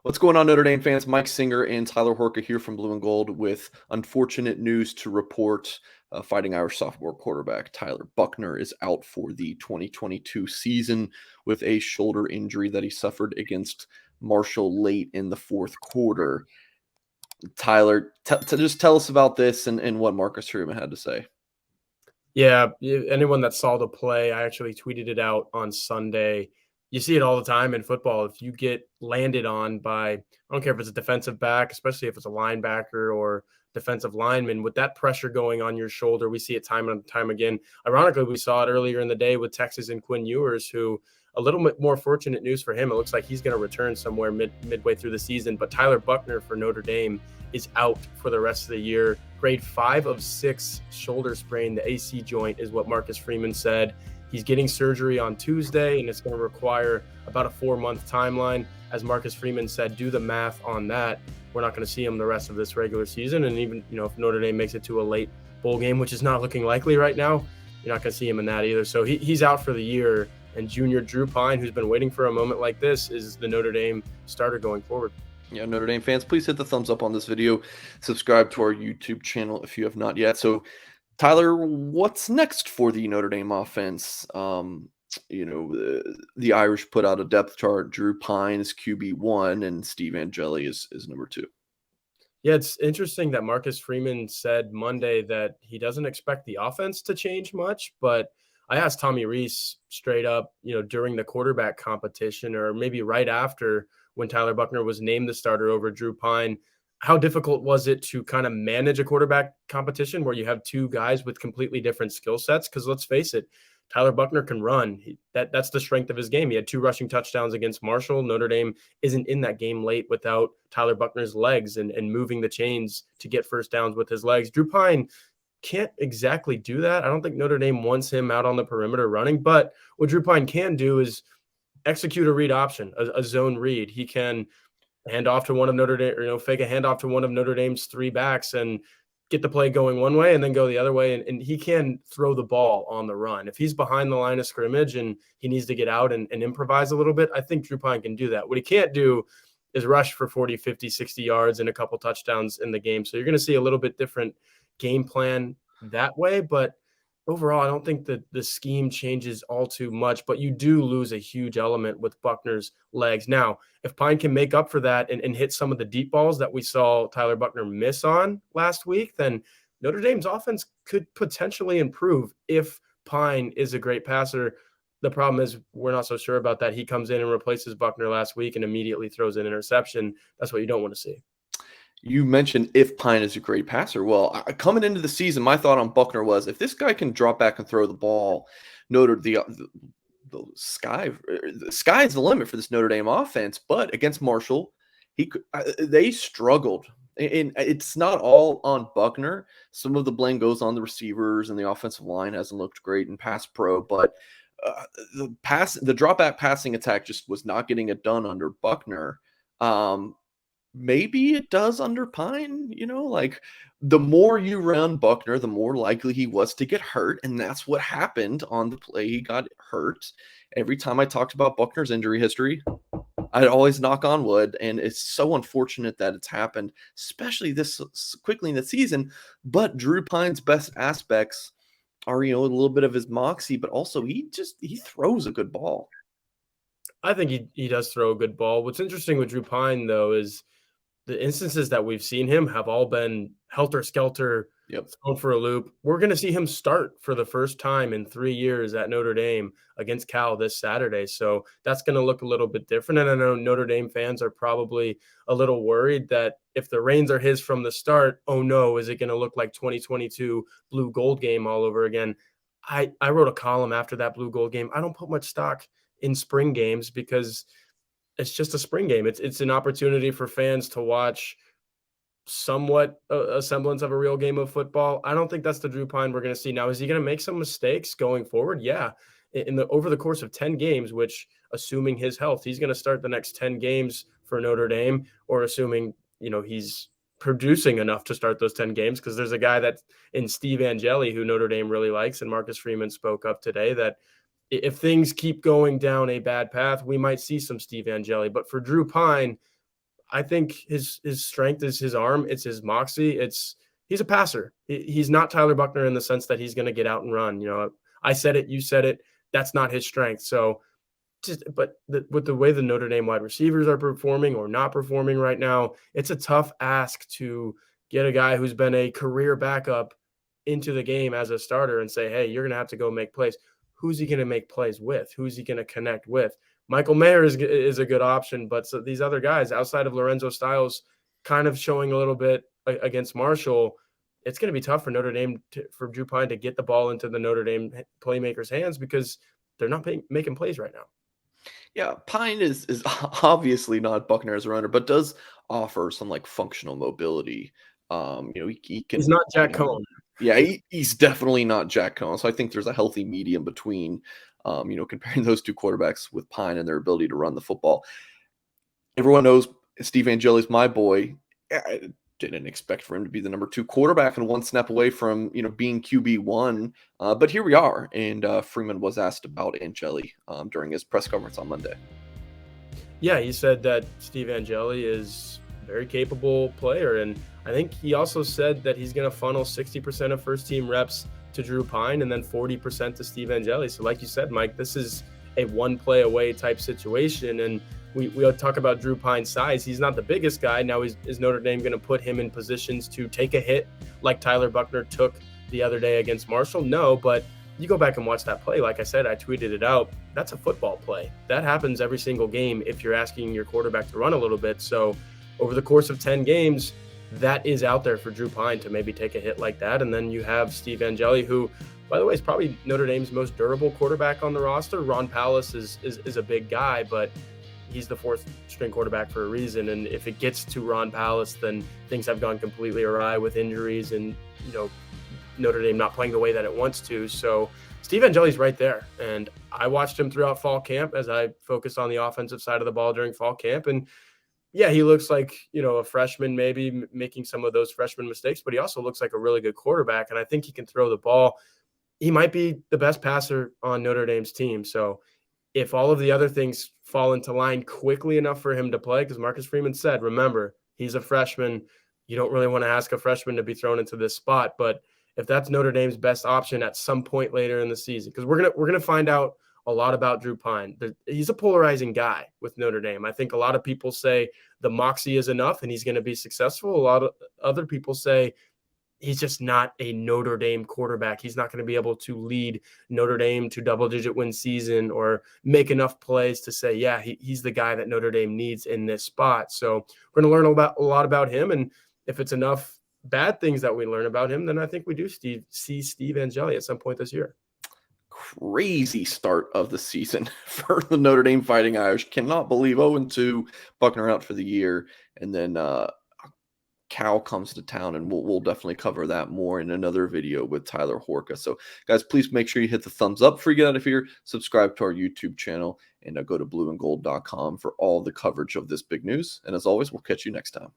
What's going on, Notre Dame fans? Mike Singer and Tyler Horka here from Blue and Gold with unfortunate news to report. Fighting Irish sophomore quarterback Tyler Buchner is out for the 2022 season with a shoulder injury that he suffered against Marshall late in the fourth quarter. Tyler, just tell us about this and what Marcus Freeman had to say. Yeah, anyone that saw the play, I actually tweeted it out on Sunday. You see it all the time in football. If you get landed on by, I don't care if it's a defensive back, especially if it's a linebacker or defensive lineman, with that pressure going on your shoulder, we see it time and time again. Ironically, we saw it earlier in the day with Texas and Quinn Ewers, who a little bit more fortunate news for him. It looks like he's going to return somewhere midway through the season. But Tyler Buchner for Notre Dame is out for the rest of the year. Grade 5 of 6 shoulder sprain, the AC joint, is what Marcus Freeman said. He's getting surgery on Tuesday, and it's going to require about a 4-month timeline. As Marcus Freeman said, do the math on that. We're not going to see him the rest of this regular season. And even, if Notre Dame makes it to a late bowl game, which is not looking likely right now, you're not going to see him in that either. So he's out for the year. And junior Drew Pyne, who's been waiting for a moment like this, is the Notre Dame starter going forward. Yeah, Notre Dame fans, please hit the thumbs up on this video. Subscribe to our YouTube channel if you have not yet. So, Tyler, what's next for the Notre Dame offense? The Irish put out a depth chart. Drew Pyne is QB1 and Steve Angeli is number 2. Yeah, it's interesting that Marcus Freeman said Monday that he doesn't expect the offense to change much, but I asked Tommy Rees straight up, during the quarterback competition or maybe right after when Tyler Buchner was named the starter over Drew Pyne, how difficult was it to kind of manage a quarterback competition where you have two guys with completely different skill sets? Because let's face it, Tyler Buchner can run. That's the strength of his game. He had 2 rushing touchdowns against Marshall. Notre Dame isn't in that game late without Tyler Buchner's legs and moving the chains to get first downs with his legs. Drew Pyne can't exactly do that. I don't think Notre Dame wants him out on the perimeter running, but what Drew Pyne can do is execute a read option, a zone read. He can hand off to one of Notre Dame, fake a handoff to one of Notre Dame's 3 backs and get the play going one way and then go the other way. And he can throw the ball on the run. If he's behind the line of scrimmage and he needs to get out and improvise a little bit, I think Drew Pyne can do that. What he can't do is rush for 40, 50, 60 yards and a couple touchdowns in the game. So you're going to see a little bit different game plan that way. But overall, I don't think that the scheme changes all too much, but you do lose a huge element with Buchner's legs. Now, if Pyne can make up for that and hit some of the deep balls that we saw Tyler Buchner miss on last week, then Notre Dame's offense could potentially improve if Pyne is a great passer. The problem is we're not so sure about that. He comes in and replaces Buchner last week and immediately throws an interception. That's what you don't want to see. You mentioned if Pyne is a great passer. Well, coming into the season, my thought on Buchner was if this guy can drop back and throw the ball, the sky is the limit for this Notre Dame offense. But against Marshall, they struggled, and it's not all on Buchner. Some of the blame goes on the receivers, and the offensive line hasn't looked great in pass pro. But the drop back passing attack just was not getting it done under Buchner. Maybe it does under Pyne, like the more you run Buchner, the more likely he was to get hurt. And that's what happened on the play. He got hurt. Every time I talked about Buchner's injury history, I'd always knock on wood. And it's so unfortunate that it's happened, especially this quickly in the season. But Drew Pyne's best aspects are, a little bit of his moxie, but also he throws a good ball. I think he does throw a good ball. What's interesting with Drew Pyne, though, is the instances that we've seen him have all been helter-skelter, thrown for a loop. We're going to see him start for the first time in 3 years at Notre Dame against Cal this Saturday. So that's going to look a little bit different. And I know Notre Dame fans are probably a little worried that if the reins are his from the start, oh no, is it going to look like 2022 blue gold game all over again? I wrote a column after that blue gold game. I don't put much stock in spring games because it's just a spring game. It's an opportunity for fans to watch somewhat a semblance of a real game of football. I don't think that's the Drew Pyne we're going to see now. Is he going to make some mistakes going forward? Yeah. Over the course of 10 games, which assuming his health, he's going to start the next 10 games for Notre Dame, or assuming, he's producing enough to start those 10 games. Cause there's a guy that's in Steve Angeli who Notre Dame really likes. And Marcus Freeman spoke up today that if things keep going down a bad path, we might see some Steve Angeli. But for Drew Pyne, I think his strength is his arm. It's his moxie. He's a passer. He's not Tyler Buchner in the sense that he's going to get out and run. I said it, you said it. That's not his strength. So with the way the Notre Dame wide receivers are performing or not performing right now, it's a tough ask to get a guy who's been a career backup into the game as a starter and say, hey, you're going to have to go make plays. Who's he going to make plays with? Who's he going to connect with? Michael Mayer is a good option, but so these other guys outside of Lorenzo Styles kind of showing a little bit against Marshall, it's going to be tough for Notre Dame, for Drew Pyne to get the ball into the Notre Dame playmakers' hands because they're not making plays right now. Yeah, Pyne is obviously not Buchner as a runner, but does offer some like functional mobility. He can. He's not Jack Cohn. Yeah, he's definitely not Jack Cohn. So I think there's a healthy medium between, comparing those two quarterbacks with Pyne and their ability to run the football. Everyone knows Steve Angeli's my boy. I didn't expect for him to be the number 2 quarterback and one snap away from, being QB1. But here we are. And Freeman was asked about Angeli during his press conference on Monday. Yeah, he said that Steve Angeli is a very capable player. And I think he also said that he's going to funnel 60% of first-team reps to Drew Pyne and then 40% to Steve Angeli. So like you said, Mike, this is a one-play-away type situation. And we talk about Drew Pyne's size. He's not the biggest guy. Now, is Notre Dame going to put him in positions to take a hit like Tyler Buchner took the other day against Marshall? No, but you go back and watch that play. Like I said, I tweeted it out. That's a football play. That happens every single game if you're asking your quarterback to run a little bit. So over the course of 10 games, that is out there for Drew Pyne to maybe take a hit like that. And then you have Steve Angeli, who, by the way, is probably Notre Dame's most durable quarterback on the roster. Ron Powlus is a big guy, but he's the 4th string quarterback for a reason. And if it gets to Ron Powlus, then things have gone completely awry with injuries and, Notre Dame not playing the way that it wants to. So Steve Angeli's right there. And I watched him throughout fall camp as I focused on the offensive side of the ball during fall camp. And yeah, he looks like, a freshman, maybe making some of those freshman mistakes, but he also looks like a really good quarterback. And I think he can throw the ball. He might be the best passer on Notre Dame's team. So if all of the other things fall into line quickly enough for him to play, because Marcus Freeman said, remember, he's a freshman. You don't really want to ask a freshman to be thrown into this spot. But if that's Notre Dame's best option at some point later in the season, because we're gonna find out a lot about Drew Pyne. He's a polarizing guy with Notre Dame. I think a lot of people say the moxie is enough and he's going to be successful. A lot of other people say he's just not a Notre Dame quarterback. He's not going to be able to lead Notre Dame to double-digit win season or make enough plays to say, yeah, he's the guy that Notre Dame needs in this spot. So we're going to learn a lot about him. And if it's enough bad things that we learn about him, then I think we do see Steve Angeli at some point this year. Crazy start of the season for the Notre Dame Fighting Irish. Cannot believe 0-2, Buchner out for the year. And then Cal comes to town, and we'll definitely cover that more in another video with Tyler Horka. So, guys, please make sure you hit the thumbs up before you get out of here. Subscribe to our YouTube channel, and go to blueandgold.com for all the coverage of this big news. And as always, we'll catch you next time.